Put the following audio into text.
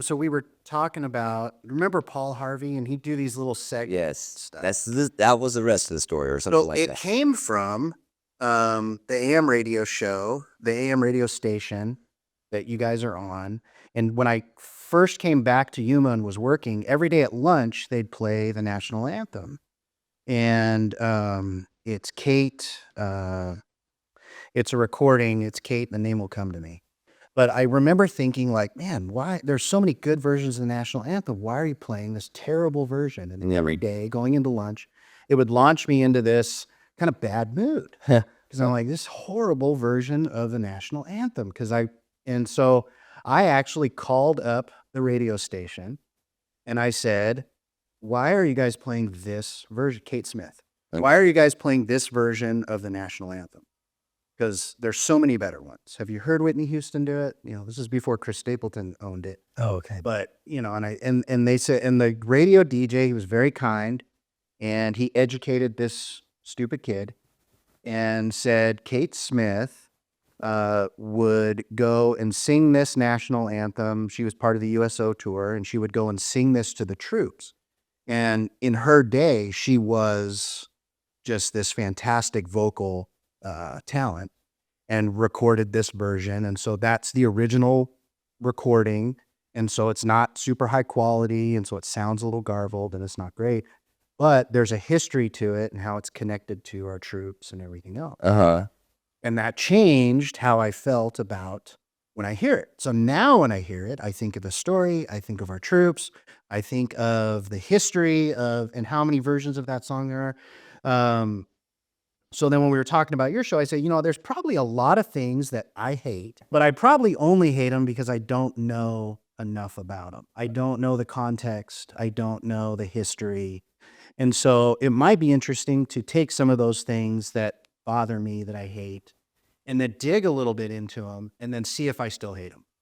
So we were talking about, remember Paul Harvey, and he'd do these little segments. Yes, stuff. that was the rest of the story, or something So like it that. came from the AM radio show, the AM radio station that you guys are on. And when I first came back to Yuma and was working, every day at lunch, they'd play the national anthem. And it's Kate. It's a recording. It's Kate, and the name will come to me. But I remember thinking, like, man, why? There's so many good versions of the national anthem. Why are you playing this terrible version? And every day going into lunch, it would launch me into this kind of bad mood because I'm like, this horrible version of the national anthem. And so I actually called up the radio station and I said, why are you guys playing this version? Kate Smith, why are you guys playing this version of the national anthem? Because there's so many better ones. Have you heard Whitney Houston do it? This is before Chris Stapleton owned it. Oh, okay. But and they said, and the radio DJ, he was very kind, and he educated this stupid kid, and said Kate Smith would go and sing this national anthem. She was part of the USO tour, and she would go and sing this to the troops. And in her day, she was just this fantastic vocal talent, and recorded this version. And so that's the original recording. And so it's not super high quality. And so it sounds a little garbled and it's not great, but there's a history to it and how it's connected to our troops and everything else. And that changed how I felt about when I hear it. So now when I hear it, I think of the story, I think of our troops, I think of the history of, and how many versions of that song there are. So then when we were talking about your show, I said, there's probably a lot of things that I hate, but I probably only hate them because I don't know enough about them. I don't know the context. I don't know the history. And so it might be interesting to take some of those things that bother me, that I hate, and then dig a little bit into them and then see if I still hate them.